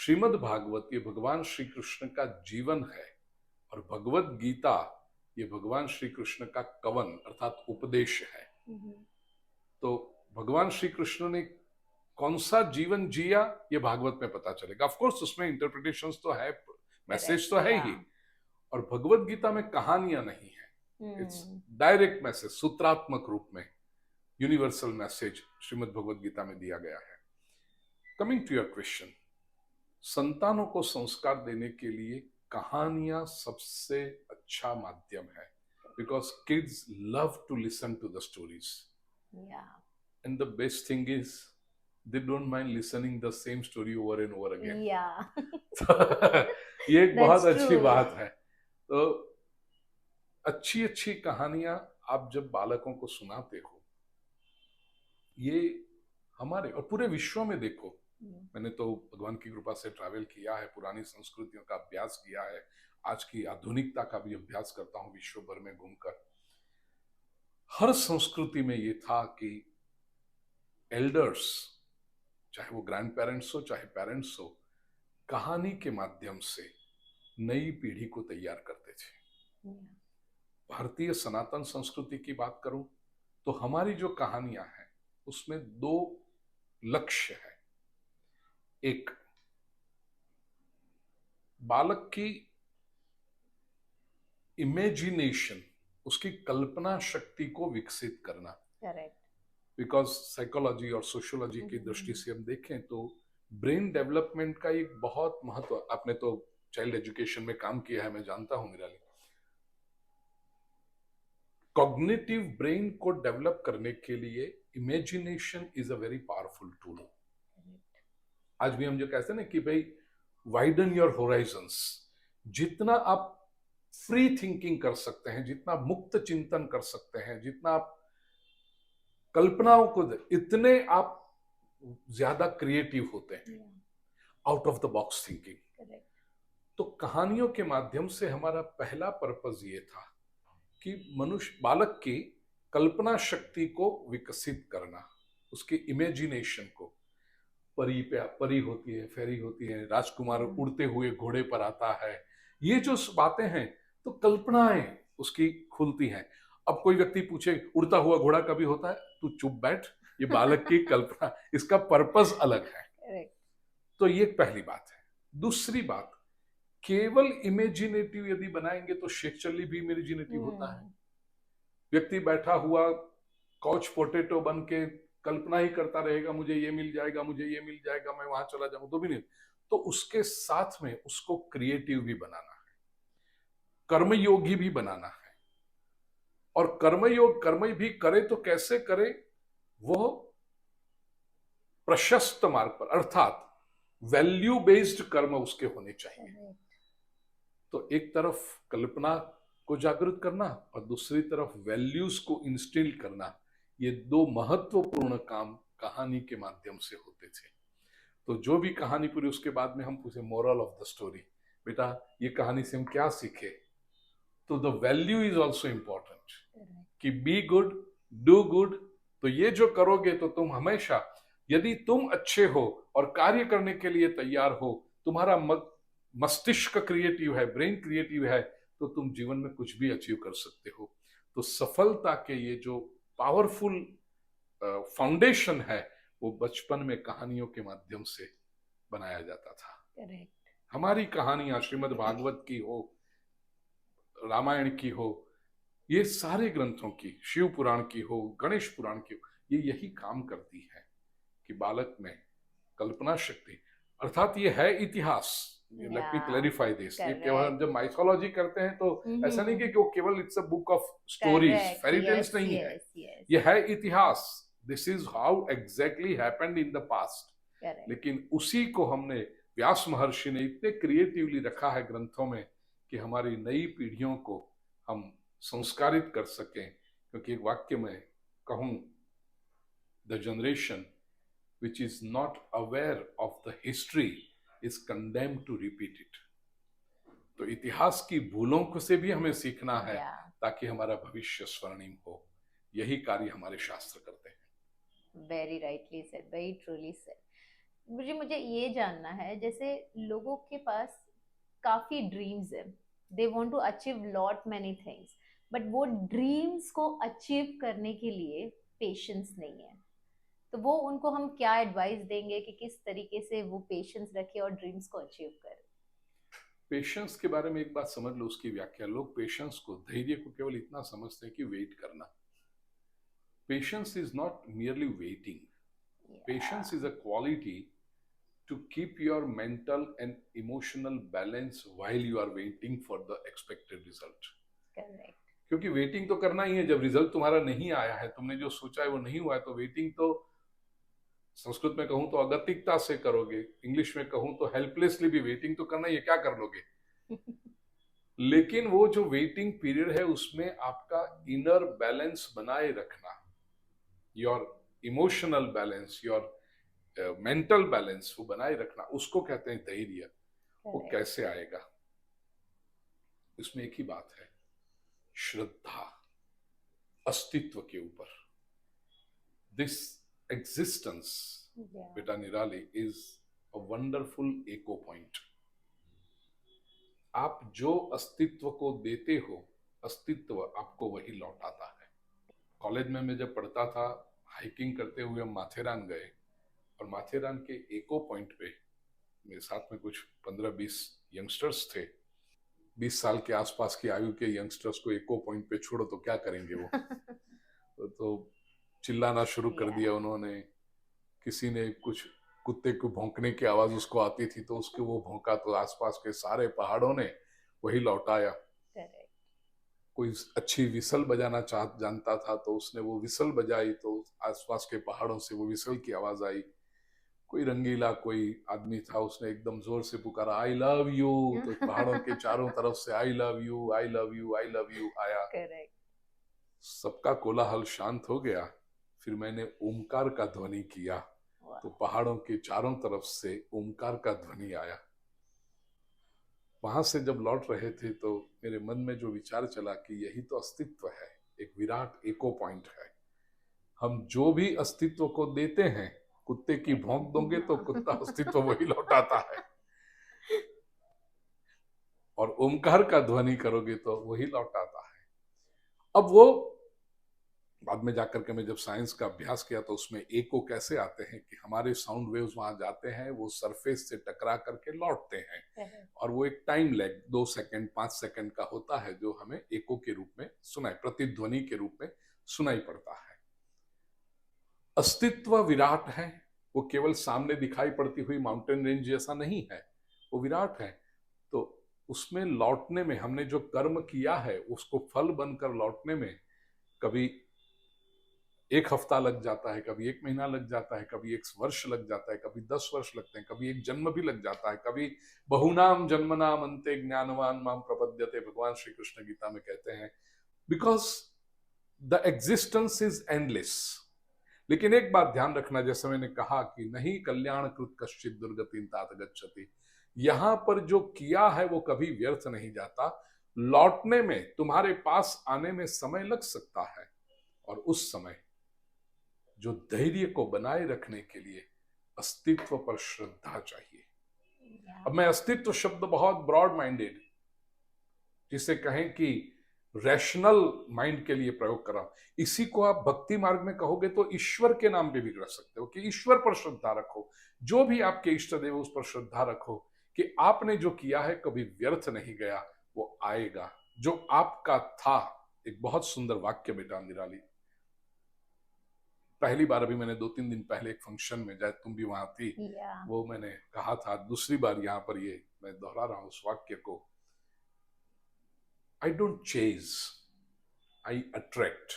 श्रीमद् भागवत ये भगवान श्री कृष्ण का जीवन है और भगवत गीता ये भगवान श्री कृष्ण का कवन अर्थात उपदेश है। तो भगवान श्री कृष्ण ने कौन सा जीवन जिया ये भागवत में पता चलेगा। ऑफ कोर्स उसमें इंटरप्रिटेशंस तो है, मैसेज तो है ही, और भगवत गीता में कहानियां नहीं है, इट्स डायरेक्ट मैसेज, सूत्रात्मक रूप में यूनिवर्सल मैसेज श्रीमद् भगवत गीता में दिया गया है। कमिंग टू योर क्वेश्चन, संतानों को संस्कार देने के लिए कहानियां सबसे अच्छा माध्यम है, because kids love to listen to the stories and the best thing is they don't mind listening the same story over and over again. ये एक बहुत अच्छी बात है। तो अच्छी अच्छी कहानियां आप जब बालकों को सुनाते हो, ये हमारे और पूरे विश्व में देखो, मैंने तो भगवान की कृपा से ट्रैवल किया है, पुरानी संस्कृतियों का अभ्यास किया है, आज की आधुनिकता का भी अभ्यास करता हूं विश्व भर में घूमकर। हर संस्कृति में ये था कि एल्डर्स, चाहे वो ग्रैंड पेरेंट्स हो चाहे पेरेंट्स हो, कहानी के माध्यम से नई पीढ़ी को तैयार करते थे। भारतीय सनातन संस्कृति की बात करूं तो हमारी जो कहानियां हैं उसमें दो लक्ष्य है। एक, बालक की इमेजिनेशन, उसकी कल्पना शक्ति को विकसित करना। करेक्ट। बिकॉज साइकोलॉजी और सोशियोलॉजी की दृष्टि से हम देखें तो ब्रेन डेवलपमेंट का एक बहुत महत्व, आपने तो चाइल्ड एजुकेशन में काम किया है, मैं जानता हूं निराली, कॉग्निटिव ब्रेन को डेवलप करने के लिए imagination is a very powerful tool. आज भी हम जो कहते हैं ना कि भाई वाइडन योर होराइजन्स, जितना आप फ्री थिंकिंग कर सकते हैं, जितना मुक्त चिंतन कर सकते हैं, जितना आप कल्पनाओं को, इतने आप ज्यादा क्रिएटिव होते हैं, out of the box thinking. तो कहानियों के माध्यम से हमारा पहला पर्पस ये था कि मनुष्य, बालक की कल्पना शक्ति को विकसित करना, उसके इमेजिनेशन को। परी होती है, फेरी होती है, राजकुमार उड़ते हुए घोड़े पर आता है, ये जो बातें हैं तो कल्पनाएं उसकी खुलती हैं। अब कोई व्यक्ति पूछे उड़ता हुआ घोड़ा कभी होता है, तू चुप बैठ, ये बालक की कल्पना, इसका पर्पस अलग है। तो ये पहली बात है। दूसरी बात, केवल इमेजिनेटिव यदि बनाएंगे तो शेखचल्ली भी इमेजिनेटिव होता है। व्यक्ति बैठा हुआ काउच पोटैटो बन के कल्पना ही करता रहेगा, मुझे ये मिल जाएगा, मुझे ये मिल जाएगा, मैं वहां चला जाऊं, तो भी नहीं। तो उसके साथ में उसको क्रिएटिव भी बनाना है, कर्मयोगी भी बनाना है। और कर्मयोग कर्म भी करे तो कैसे करे, वो प्रशस्त मार्ग पर, अर्थात वैल्यू बेस्ड कर्म उसके होने चाहिए। तो एक तरफ कल्पना को जागृत करना और दूसरी तरफ वैल्यूज को इंस्टिल करना, ये दो महत्वपूर्ण काम कहानी के माध्यम से होते थे। तो जो भी कहानी पूरी, उसके बाद में हम पूछे मोरल ऑफ द स्टोरी, बेटा ये कहानी से हम क्या सीखे, तो the value is also important कि बी गुड, डू गुड। तो ये जो करोगे तो तुम हमेशा, यदि तुम अच्छे हो और कार्य करने के लिए तैयार हो, तुम्हारा मस्तिष्क क्रिएटिव है, ब्रेन क्रिएटिव है, तो तुम जीवन में कुछ भी अचीव कर सकते हो। तो सफलता के ये जो पावरफुल फाउंडेशन है वो बचपन में कहानियों के माध्यम से बनाया जाता था। करेक्ट। हमारी कहानियां श्रीमद् भागवत की हो, रामायण की हो, ये सारे ग्रंथों की, शिव पुराण की हो, गणेश पुराण की हो, ये यही काम करती है कि बालक में कल्पना शक्ति, अर्थात ये है इतिहास। लेट मी क्लैरिफाई दिस, ये केवल जब माइथोलॉजी करते हैं तो ऐसा नहीं कि वो केवल it's a book of stories, fairy tales नहीं है, ये है इतिहास। This is how exactly happened in the past. लेकिन उसी को हमने, व्यास महर्षि ने इतने क्रिएटिवली रखा है ग्रंथों में कि हमारी नई पीढ़ियों को हम संस्कारित कर सकें। क्योंकि एक वाक्य में कहूं, the generation which is not aware of the history is condemned to repeat it. तो इतिहास की भूलों को से भी हमें सीखना है ताकि हमारा भविष्य स्वर्णिम हो। यही कार्य हमारे शास्त्र करते हैं। Very rightly said, very truly said. मुझे ये जानना है, जैसे लोगों के पास काफी ड्रीम्स है, they want to achieve lot many things, but वो ड्रीम्स को अचीव करने के लिए पेशेंस नहीं है। तो वो उनको हम क्या एडवाइस देंगे कि किस तरीके से वो पेशेंस रखे और ड्रीम्स को अचीव करे? पेशेंस के बारे में एक बात समझ लो, उसकी व्याख्या। लोग पेशेंस को, धैर्य को केवल इतना समझते हैं कि वेट करना। Patience is not merely waiting. Patience is a quality to keep your mental and emotional balance while you are waiting for the expected result. Correct. क्योंकि वेटिंग तो करना ही है। जब रिजल्ट तुम्हारा नहीं आया है, तुमने जो सोचा है वो नहीं हुआ है, तो वेटिंग तो संस्कृत में कहूं तो अगतिकता से करोगे, इंग्लिश में कहूं तो हेल्पलेसली भी वेटिंग तो करना ही है, क्या कर लोगे। लेकिन वो जो वेटिंग पीरियड है उसमें आपका इनर बैलेंस बनाए रखना, your emotional balance, your mental balance वो बनाए रखना, उसको कहते हैं धैर्य। वो करेक्ट। कैसे आएगा? इसमें एक ही बात है, श्रद्धा, अस्तित्व के ऊपर। दिस एग्जिस्टेंस, बेटा निराली, is a wonderful echo point. आप जो अस्तित्व को देते हो, अस्तित्व आपको वही लौटाता है। कॉलेज में मैं जब पढ़ता था, हाइकिंग करते हुए हम माथेरान गए, और माथेरान के एको पॉइंट पे मेरे साथ में कुछ 15-20 यंगस्टर्स थे। 20 साल के आसपास की आयु के यंगस्टर्स को एको पॉइंट पे छोड़ो तो क्या करेंगे वो। तो चिल्लाना शुरू कर दिया उन्होंने। किसी ने कुछ कुत्ते को भौंकने की आवाज उसको आती थी, तो उसके वो भौंका तो आसपास के सारे पहाड़ों ने वही लौटाया। कोई अच्छी विसल बजाना जानता था, तो उसने वो विसल बजाई, तो आसपास के पहाड़ों से वो विसल की आवाज आई। कोई रंगीला कोई आदमी था, उसने एकदम जोर से पुकारा आई लव यू, तो पहाड़ों के चारों तरफ से I love you, I love you, I love you आया। करेक्ट। सबका कोलाहल शांत हो गया। फिर मैंने ओमकार का ध्वनि किया, तो पहाड़ों के चारों तरफ से ओमकार का ध्वनि आया। वहां से जब लौट रहे थे तो मेरे मन में जो विचार चला कि यही तो अस्तित्व है, एक विराट एको पॉइंट है। हम जो भी अस्तित्व को देते हैं, कुत्ते की भौंक दोगे तो कुत्ता अस्तित्व वही लौटाता है, और ओमकार का ध्वनि करोगे तो वही लौटाता है। अब वो बाद में जाकर के मैं जब साइंस का अभ्यास किया, तो उसमें एको कैसे आते हैं कि हमारे साउंड वेव्स वहां जाते हैं, वो सरफेस से टकरा करके लौटते हैं, और वो एक टाइम लैग 2 सेकंड 5 सेकंड का होता है, जो हमें एको के रूप में सुनाई, प्रतिध्वनि के रूप में सुनाई पड़ता है। अस्तित्व विराट है, वो केवल सामने दिखाई पड़ती हुई माउंटेन रेंज जैसा नहीं है, वो विराट है। तो उसमें लौटने में हमने जो कर्म किया है, उसको फल बनकर लौटने में कभी 1 हफ्ता लग जाता है, कभी 1 महीना लग जाता है, कभी 1 वर्ष लग जाता है, कभी 10 वर्ष लगते हैं, कभी 1 जन्म भी लग जाता है, कभी बहुनाम जन्मनाम अंते ज्ञानवान माम प्रपद्यते, भगवान श्री कृष्ण गीता में कहते हैं। Because the existence is endless. लेकिन एक बात ध्यान रखना, जैसे मैंने कहा कि नहीं कल्याण कृत कश्चित दुर्गति तात गच्छति, यहां पर जो किया है वो कभी व्यर्थ नहीं जाता। लौटने में, तुम्हारे पास आने में समय लग सकता है, और उस समय जो धैर्य को बनाए रखने के लिए अस्तित्व पर श्रद्धा चाहिए। अब मैं अस्तित्व शब्द बहुत ब्रॉड माइंडेड, जिसे कहें कि रैशनल माइंड के लिए प्रयोग कर रहा हूं। इसी को आप भक्ति मार्ग में कहोगे तो ईश्वर के नाम पे भी रख सकते हो, कि ईश्वर पर श्रद्धा रखो, जो भी आपके इष्ट देव उस पर श्रद्धा रखो, कि आपने जो किया है कभी व्यर्थ नहीं गया, वो आएगा जो आपका था। एक बहुत सुंदर वाक्य बेटा निराली, पहली बार अभी मैंने 2-3 दिन पहले एक फंक्शन में, जाए तुम भी वहां थी, वो मैंने कहा था, दूसरी बार यहां पर ये मैं दोहरा रहा हूं उस वाक्य को। I don't chase, I attract.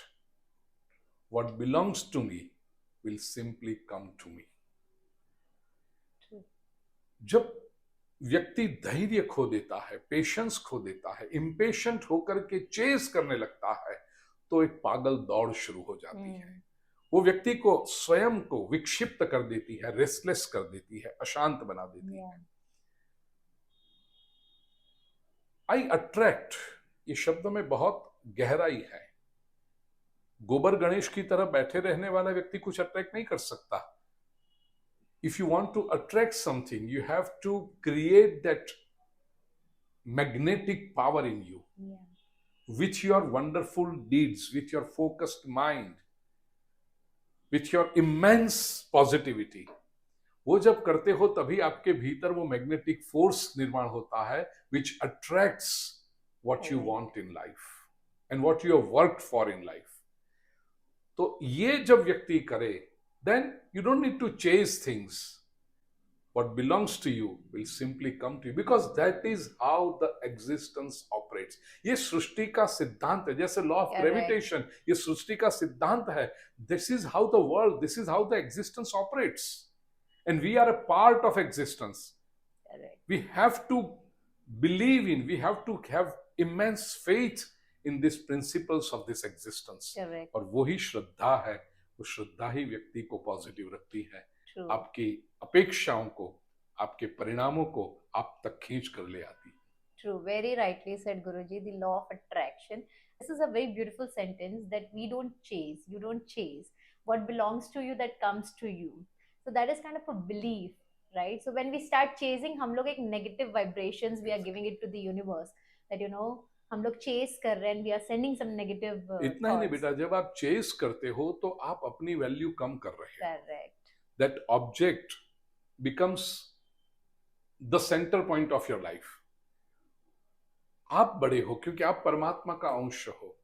What belongs to me will simply come to me. जब व्यक्ति धैर्य खो देता है, पेशेंस खो देता है, इम्पेशेंट होकर के चेज करने लगता है, तो एक पागल दौड़ शुरू हो जाती है। वो व्यक्ति को स्वयं को विक्षिप्त कर देती है, रेस्टलेस कर देती है, अशांत बना देती है। आई अट्रैक्ट, ये शब्द में बहुत गहराई है। गोबर गणेश की तरह बैठे रहने वाला व्यक्ति कुछ अट्रैक्ट नहीं कर सकता। if you want to attract something, you have to create that magnetic power in you Yeah. with your wonderful deeds, with your focused mind, with your immense positivity. वो जब करते हो तभी आपके भीतर वो मैग्नेटिक फोर्स निर्माण होता है which attracts what you Correct. want in life and what you have worked for in life. तो ये जब व्यक्ति करे, then you don't need to chase things. What belongs to you will simply come to you because that is how the existence operates. ये सृष्टि का सिद्धांत है, जैसे लॉ ऑफ Correct. ग्रेविटेशन ये सृष्टि का सिद्धांत है. This is how the world, this is how the existence operates, and we are a part of existence. Correct. We have to believe in, we have to have immense faith in these principles of this existence. Correct. और वही श्रद्धा है, वो श्रद्धा ही व्यक्ति को positive रखती है, True. आपकी अपेक्षाओं को, आपके परिणामों को आप तक खींच कर ले आती है. True, very rightly said, Guruji. The law of attraction. This is a very beautiful sentence that we don't chase. You don't chase. What belongs to you, that comes to you. So that is kind of a belief, right? So when we start chasing, हम लोग एक negative vibrations we are giving it to the universe. That you know, हम लोग chase कर रहे हैं, we are sending some negative इतना ही नहीं thoughts. बेटा, जब आप चेस करते हो तो आप अपनी वैल्यू कम कर रहे हो. Correct. That object becomes the center point of your life. आप बड़े हो क्योंकि आप परमात्मा का अंश हो.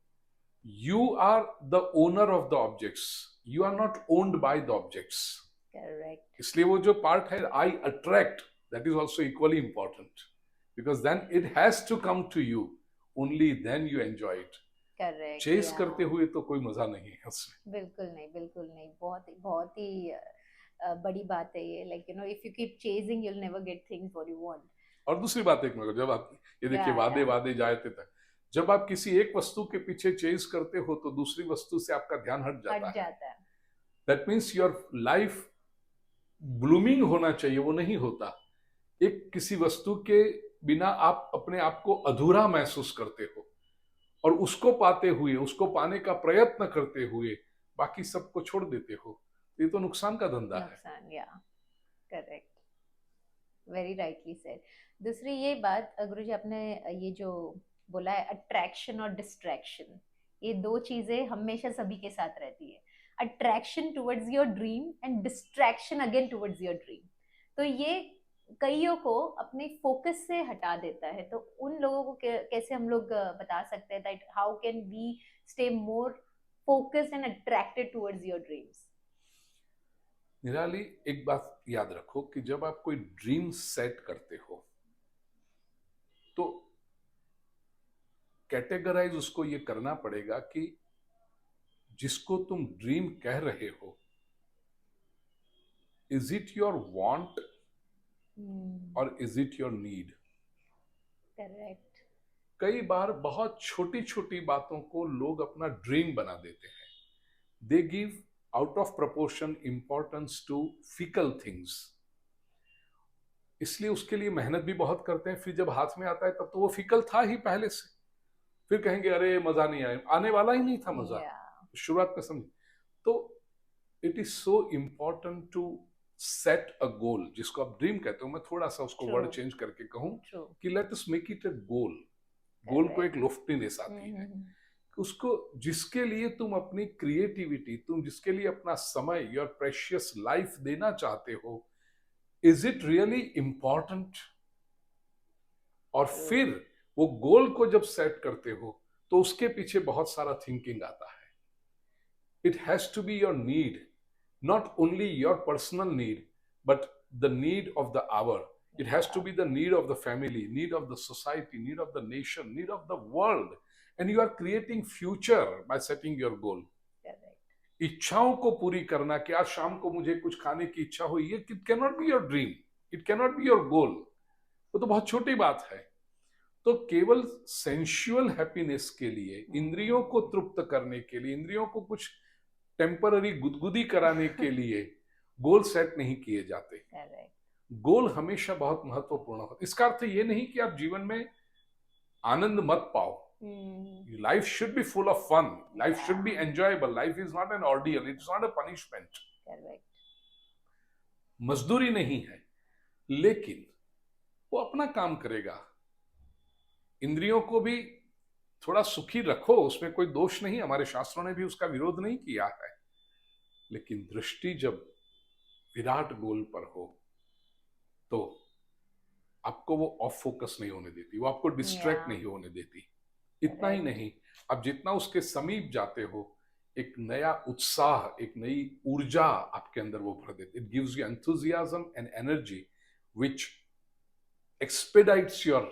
You are the owner of the objects. You are not owned by the objects. Correct. इसलिए वो जो पार्ट है I attract, that is also equally important because then it has to come to you. Only then you enjoy it. Correct. Chase Yeah. करते हुए तो कोई मजा नहीं है उसमें. बिल्कुल नहीं, बिल्कुल नहीं. बहुत ही बड़ी बात है ये. Like you know, if you keep chasing, you'll never get things what you want. और दूसरी बात एक मगर, जब आप ये देखिए Yeah, वादे yeah. वादे जाते तक, जब आप किसी एक वस्तु के पीछे चेस करते हो तो दूसरी वस्तु से आपका ध्यान हट जाता हट है. जाता है. That means your life blooming होना चाहिए, वो नहीं होता. एक किसी वस्तु के बिना आप अपने आप को अधूरा महसूस करते हो और उसको पाते हुए, उसको पाने का प्रयत्न करते हुए बाकी सबको छोड़ देते हो. ये तो नुकसान का धंधा है. नुकसान. या करेक्ट, वेरी राइटली सेड. दूसरी ये बात गुरुजी आपने ये जो बोला है अट्रैक्शन और डिस्ट्रैक्शन, ये दो चीजें हमेशा सभी के साथ रहती है. Attraction towards your dream and distraction again towards your dream. तो ये कईयों को अपने फोकस से हटा देता है. तो उन लोगों को कैसे हम लोग बता सकते हैं that how can we stay more focused and attracted towards your dreams? Nirali, एक बात याद रखो कि जब आप कोई ड्रीम सेट करते हो तो कैटेगराइज उसको ये करना पड़ेगा कि जिसको तुम ड्रीम कह रहे हो, इज इट योर वांट और is it your need? Correct. कई बार बहुत छोटी छोटी बातों को लोग अपना ड्रीम बना देते हैं. They give out of proportion importance to fickle things. इसलिए उसके लिए मेहनत भी बहुत करते हैं, फिर जब हाथ में आता है तब तो वो फिकल था ही पहले से. फिर कहेंगे अरे मजा नहीं आया, आने वाला ही नहीं था मजा. शुरुआत में समझ. तो it is so important to set a goal, जिसको आप ड्रीम कहते हो. मैं थोड़ा सा उसको वर्ड चेंज करके कहूं कि let us make it a goal. Goal को एक लोफ्टीनेस आती है. उसको जिसके लिए तुम अपनी क्रिएटिविटी, तुम जिसके लिए अपना समय, योर प्रेशियस लाइफ देना चाहते हो, इज इट रियली इंपॉर्टेंट? और फिर वो गोल को जब सेट करते हो तो उसके पीछे बहुत सारा थिंकिंग आता है. It has to be your need, not only your personal need but the need of the hour. It has to be the need of the family, need of the society, need of the nation, need of the world. And you are creating future by setting your goal. Correct. इच्छाओं को पूरी करना कि आज शाम को मुझे कुछ खाने की इच्छा हो, ये it cannot be your dream, it cannot be your goal. वो तो बहुत छोटी बात है. तो केवल सेंशुअल हैप्पीनेस के लिए, इंद्रियों को तृप्त करने के लिए, इंद्रियों को कुछ टेम्पररी गुदगुदी कराने के लिए गोल सेट नहीं किए जाते. Correct. गोल हमेशा बहुत महत्वपूर्ण होता है. इसका अर्थ ये नहीं कि आप जीवन में आनंद मत पाओ. Life should be full of fun, life should be enjoyable. Life is not an ordeal, it's not a punishment. मजदूरी नहीं है, लेकिन वो अपना काम करेगा। इंद्रियों को भी थोड़ा सुखी रखो, उसमें कोई दोष नहीं, हमारे शास्त्रों ने भी उसका विरोध नहीं किया है। लेकिन दृष्टि जब विराट गोल पर हो तो आपको वो ऑफ फोकस नहीं होने देती, वो आपको डिस्ट्रैक्ट Yeah. नहीं होने देती। इतना ही Correct. नहीं, अब जितना उसके समीप जाते हो, एक नया उत्साह, एक नई ऊर्जा आपके अंदर वो भर देती। It gives you enthusiasm and energy which expedites your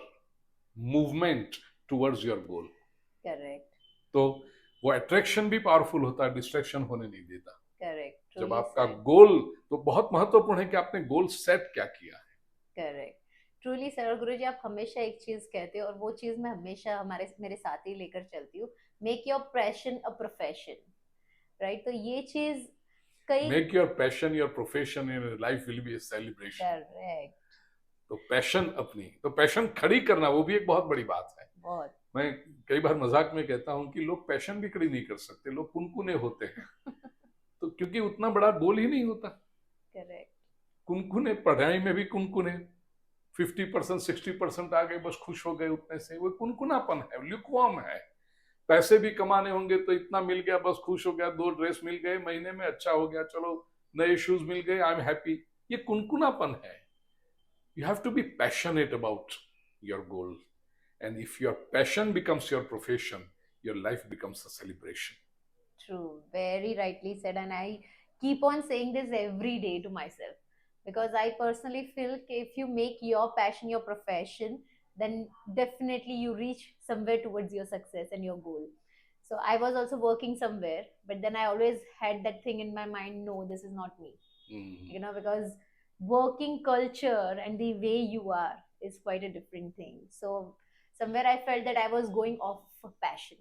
movement towards your goal. Correct. तो वो अट्रैक्शन भी पावरफुल होता है, डिस्ट्रैक्शन होने नहीं देता। Correct. जब Truly आपका said. गोल, तो बहुत महत्वपूर्ण है कि आपने गोल सेट क्या किया है। Correct, truly sir. और गुरुजी आप हमेशा एक चीज कहते हो और वो चीज मैं हमेशा मेरे साथ ही लेकर चलती हूँ, make your passion a profession, right? तो ये चीज कई make your passion your profession in life will be A celebration. Correct, तो पैशन अपनी, तो पैशन खड़ी करना वो भी एक बहुत बड़ी बात है। बहुत मैं कई बार मजाक में कहता हूँ कि लोग पैशन भी खड़ी नहीं कर सकते, लोग कुनकुने होते हैं। तो क्योंकि उतना बड़ा गोल ही नहीं होता। करेक्ट, कुनकुने, पढ़ाई में भी कुनकुने 50% 60% आ गए, बस खुश हो गए उतने से, वो कुनकुनापन है, ल्यूकवार्म है। पैसे भी कमाने होंगे तो इतना मिल गया, बस खुश हो गया, 2 ड्रेस मिल गए महीने में, अच्छा हो गया, चलो नए शूज मिल गए, आई एम हैप्पी। ये कुनकुनापन है। You have to be passionate about your goal. And if your passion becomes your profession, your life becomes a celebration. true, very rightly said. And I keep on saying this every day to myself because I personally feel that if you make your passion your profession, then definitely you reach somewhere towards your success and your goal. So I was also working somewhere, but then I always had that thing in my mind, no, this is not me. Mhm. Because working culture and the way you are is quite a different thing. So somewhere I felt that I was going off of passion.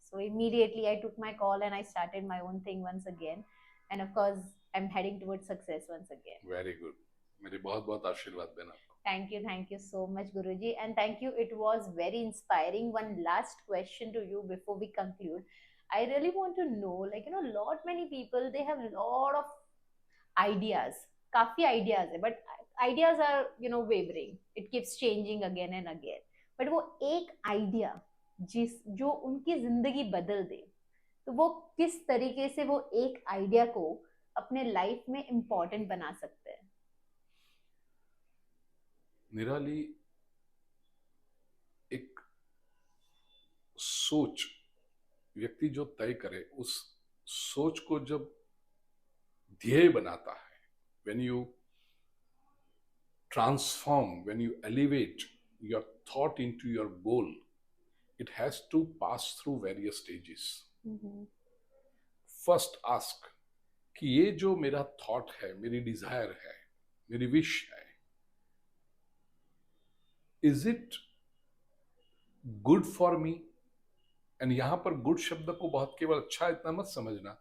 So immediately I took my call and I started my own thing once again. And of course, I'm heading towards success once again. Very good. मेरे बहुत बहुत आशीर्वाद देना। Thank you so much, Guruji. And thank you. It was very inspiring. One last question to you before we conclude. I really want to know, lot many people, they have a lot of ideas. काफी ideas है, but ideas are, wavering. It keeps changing again and again. But वो एक idea जो उनकी जिंदगी बदल दे, तो वो किस तरीके से वो एक आइडिया को अपने लाइफ में इम्पोर्टेंट बना सकते हैं? निराली, एक सोच व्यक्ति जो तय करे, उस सोच को जब ध्येय बनाता है, when you transform, when you elevate your thought into your goal, it has to pass through various stages. First ask कि ये जो मेरा थॉट है, मेरी डिजायर है, मेरी विश है, is it good for me? And यहां पर गुड शब्द को बहुत केवल अच्छा इतना मत समझना,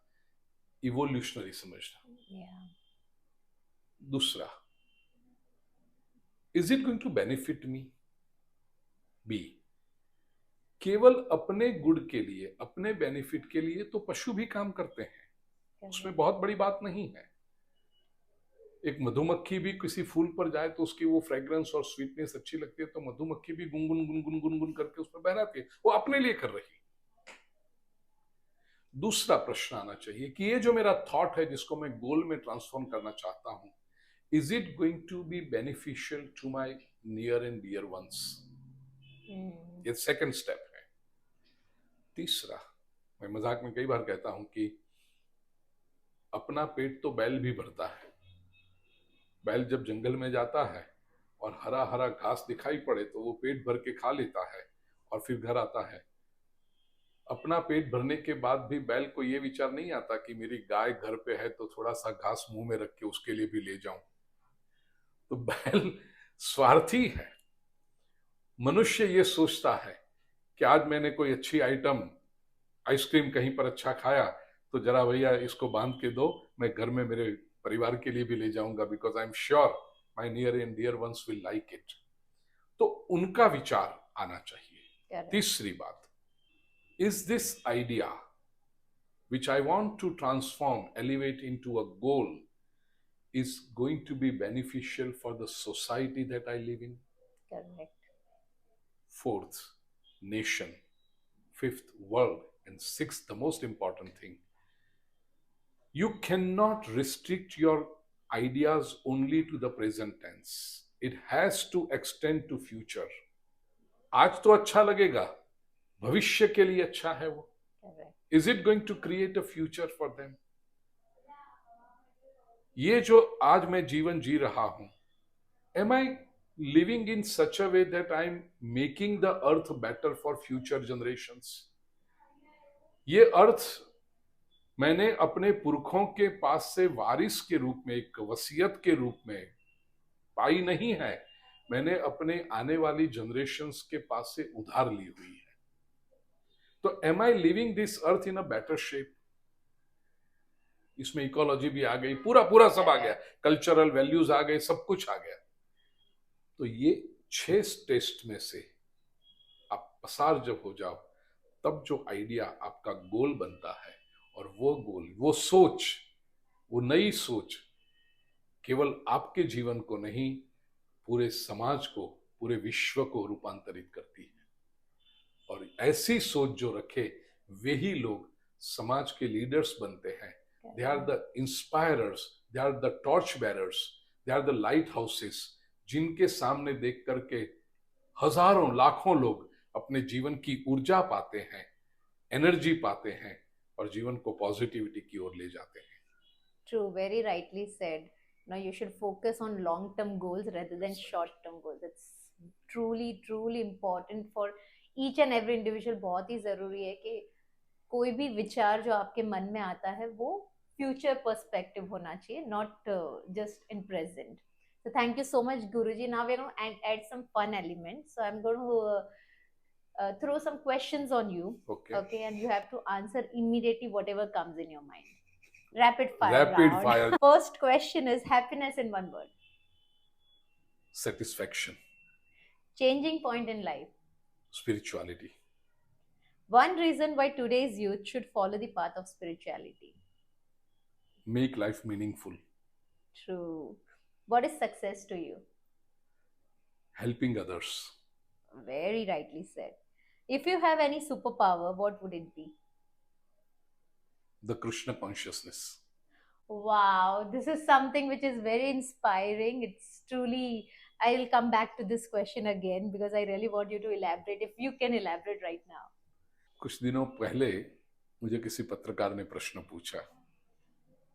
इवोल्यूशनरी समझना। दूसरा, is it going to benefit me? B, केवल अपने गुड के लिए, अपने बेनिफिट के लिए तो पशु भी काम करते हैं, उसमें बहुत बड़ी बात नहीं है। एक मधुमक्खी भी किसी फूल पर जाए तो उसकी वो फ्रेग्रेंस और स्वीटनेस अच्छी लगती है, तो मधुमक्खी भी गुनगुन गुनगुन गुनगुन करके उस पर बहराती है, वो अपने लिए कर रही है। दूसरा प्रश्न आना चाहिए कि ये जो मेरा थॉट है जिसको मैं गोल में ट्रांसफॉर्म करना चाहता हूं, is it going to be beneficial to my near and dear ones? ये सेकंड स्टेप है। तीसरा, मैं मजाक में कई बार कहता हूं कि अपना पेट तो बैल भी भरता है। बैल जब जंगल में जाता है और हरा हरा घास दिखाई पड़े तो वो पेट भर के खा लेता है और फिर घर आता है। अपना पेट भरने के बाद भी बैल को ये विचार नहीं आता कि मेरी गाय घर पे है तो थोड़ा सा घास मुंह में रख के उसके लिए भी ले जाऊं। तो बैल स्वार्थी है। मनुष्य ये सोचता है कि आज मैंने कोई अच्छी आइटम, आइसक्रीम कहीं पर अच्छा खाया, तो जरा भैया इसको बांध के दो, मैं घर में मेरे परिवार के लिए भी ले जाऊंगा, because I am sure my near and dear ones will like it. तो उनका विचार आना चाहिए। तीसरी बात, is this idea which I want to transform, elevate into a goal, is going to be beneficial for the society that I live in. Correct. Fourth, nation. Fifth, world. And sixth, the most important thing, you cannot restrict your ideas only to the present tense. It has to extend to future. आज तो अच्छा लगेगा, भविष्य के लिए अच्छा है वो. Correct. Is it going to create a future for them? ये जो आज मैं जीवन जी रहा हूं, am I living in such a way that I'm making the earth better for future generations? ये अर्थ मैंने अपने पुरखों के पास से वारिस के रूप में, एक वसीयत के रूप में पाई नहीं है, मैंने अपने आने वाली जनरेशंस के पास से उधार ली हुई है. तो am I living this earth in a better shape? इसमें इकोलॉजी भी आ गई, पूरा पूरा सब आ गया, कल्चरल वैल्यूज आ गए, सब कुछ आ गया. तो ये 6 टेस्ट में से आप पसार जब हो जाओ, तब जो आइडिया आपका गोल बनता है, और वो गोल, वो सोच, वो नई सोच केवल आपके जीवन को नहीं, पूरे समाज को, पूरे विश्व को रूपांतरित करती है. और ऐसी सोच जो रखे, वे ही लोग समाज के लीडर्स बनते हैं. They are the inspirers, they are the torch bearers, they are the lighthouses, जिनके सामने देख करके हजारों लाखों लोग अपने जीवन की ऊर्जा पाते हैं, एनर्जी पाते हैं, और जीवन को पॉजिटिविटी की ओर ले जाते हैं. True, very rightly said. Now you should focus on long-term goals rather than short-term goals. It's truly important for each and every individual. बहुत ही जरूरी है कि कोई भी विचार जो आपके मन में आता है वो फ्यूचर पर्सपेक्टिव होना चाहिए, not just in present. So thank you so much, Guruji. Now we're going to add some fun elements. So I'm going to throw some questions on you. Okay. And you have to answer immediately whatever comes in your mind. Rapid fire Rapid round. fire. First question is happiness in one word. Satisfaction. Changing point in life. Spirituality. One reason why today's youth should follow the path of spirituality. Make life meaningful. True. What is success to you? Helping others. Very rightly said. If you have any superpower, what would it be? The Krishna consciousness. Wow, this is something which is very inspiring. It's truly, I'll come back to this question again because I really want you to elaborate. If you can elaborate right now. कुछ दिनों पहले मुझे किसी पत्रकार ने प्रश्न पूछा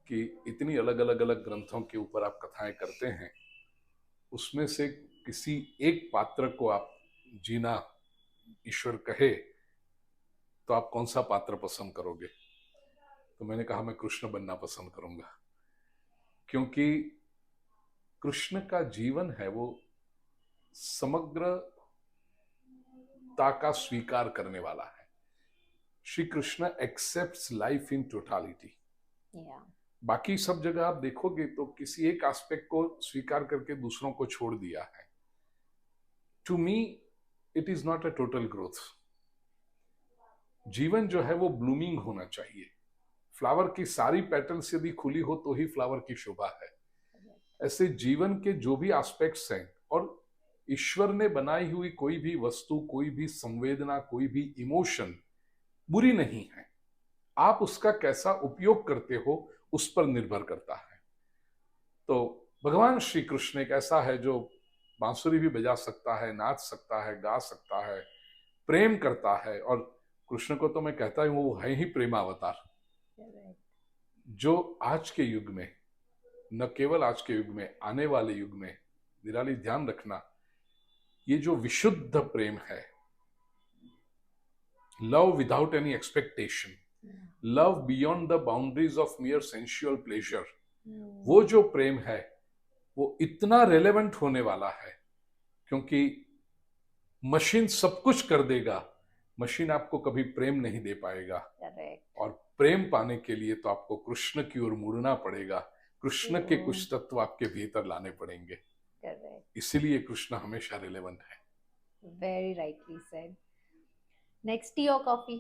कि इतनी अलग अलग ग्रंथों के ऊपर आप कथाएं करते हैं, उसमें से किसी एक पात्र को आप जीना ईश्वर कहे तो आप कौन सा पात्र पसंद करोगे? तो मैंने कहा मैं कृष्ण बनना पसंद करूंगा, क्योंकि कृष्ण का जीवन है वो समग्रता का स्वीकार करने वाला है. Shri Krishna accepts life in totality. बाकी सब जगह आप देखोगे तो किसी एक एस्पेक्ट को स्वीकार करके दूसरों को छोड़ दिया है. To me it is not a total growth. जीवन जो है वो ब्लूमिंग होना चाहिए. फ्लावर की सारी पेटल्स यदि खुली हो तो ही फ्लावर की शोभा है. ऐसे जीवन के जो भी एस्पेक्ट्स हैं, और ईश्वर ने बनाई हुई कोई भी वस्तु, कोई भी संवेदना, कोई भी इमोशन बुरी नहीं है. आप उसका कैसा उपयोग करते हो उस पर निर्भर करता है. तो भगवान श्री कृष्ण एक ऐसा है जो बांसुरी भी बजा सकता है, नाच सकता है, गा सकता है, प्रेम करता है. और कृष्ण को तो मैं कहता हूं वो है ही प्रेमावतार, जो आज के युग में, न केवल आज के युग में, आने वाले युग में, निराली ध्यान रखना, ये जो विशुद्ध प्रेम है, love without any expectation, love beyond the boundaries of मियर sensual pleasure, वो जो प्रेम है वो इतना रेलेवेंट होने वाला है, क्योंकि मशीन सब कुछ कर देगा, मशीन आपको कभी प्रेम नहीं दे पाएगा. और प्रेम पाने के लिए तो आपको कृष्ण की ओर मुड़ना पड़ेगा. कृष्ण के कुछ तत्व आपके भीतर लाने पड़ेंगे. इसीलिए कृष्ण हमेशा रिलेवेंट है. Very rightly said. Next, tea और coffee?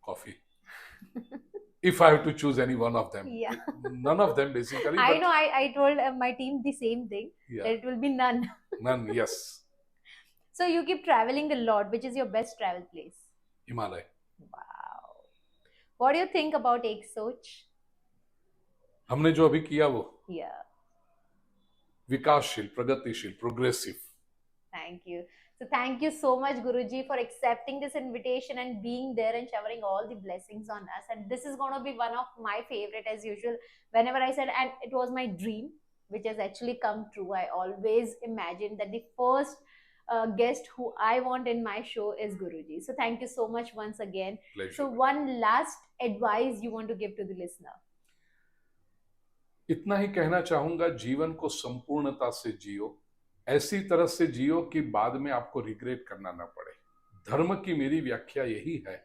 Coffee. if I have to choose any one of them. Yeah. None of them basically, I but know. I told my team the same thing. yeah, That it will be none. none. Yes, So you keep traveling a lot. Which is your best travel place? Himalaya. Wow. What do you think about Ek Soch? हमने जो अभी किया वो Yeah. विकासशील, प्रगतिशील, progressive. Thank you. So thank you so much, Guruji, for accepting this invitation and being there and showering all the blessings on us. And this is going to be one of my favorite as usual. Whenever I said, and it was my dream, which has actually come true. I always imagined that the first guest who I want in my show is Guruji. So thank you so much once again. Pleasure. So one last advice you want to give to the listener? इतना ही कहना चाहूंगा, जीवन को संपूर्णता से जियो, ऐसी तरह से जियो कि बाद में आपको रिग्रेट करना ना पड़े. धर्म की मेरी व्याख्या यही है.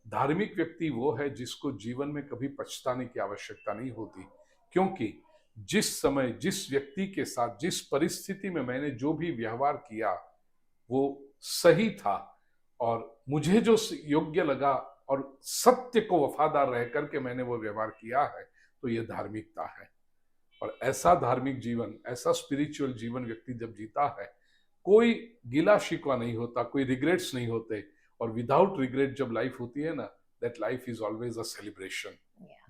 धार्मिक व्यक्ति वो है जिसको जीवन में कभी पछताने की आवश्यकता नहीं होती, क्योंकि जिस समय, जिस व्यक्ति के साथ, जिस परिस्थिति में मैंने जो भी व्यवहार किया वो सही था और मुझे जो योग्य लगा और सत्य को वफादार रह करके मैंने वो व्यवहार किया है, तो ये धार्मिकता है. और ऐसा धार्मिक जीवन, ऐसा स्पिरिचुअल जीवन व्यक्ति जब जीता है, कोई गिला शिकवा नहीं होता, कोई रिग्रेट्स नहीं होते. और विदाउट रिग्रेट जब लाइफ होती है ना, that life is always a celebration.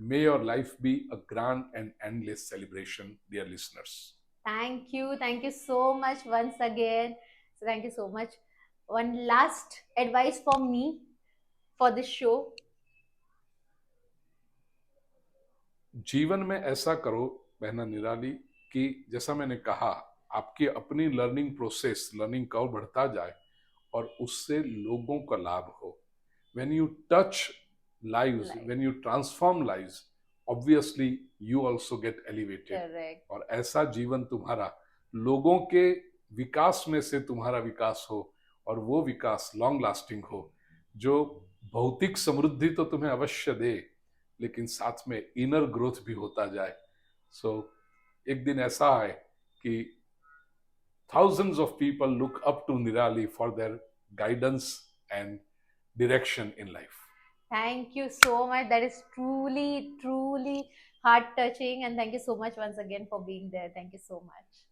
May your life be a grand and endless celebration, dear listeners. Thank you so much once again. So thank you so much. One last advice for me for this show. जीवन में ऐसा करो बहना निराली कि जैसा मैंने कहा, आपकी अपनी लर्निंग प्रोसेस, लर्निंग कर्व बढ़ता जाए और उससे लोगों का लाभ हो. When you touch lives, when you transform lives, obviously you also get elevated. Correct. और ऐसा जीवन तुम्हारा लोगों के विकास में से तुम्हारा विकास हो और वो विकास लॉन्ग लास्टिंग हो, जो भौतिक समृद्धि तो तुम्हें अवश्य दे, लेकिन साथ में इनर ग्रोथ भी होता जाए. सो एक दिन ऐसा है कि thousands of people look up to Nirali for their guidance and direction in life. Thank you so much. That is truly, truly heart touching. And thank you so much once again for being there. Thank you so much.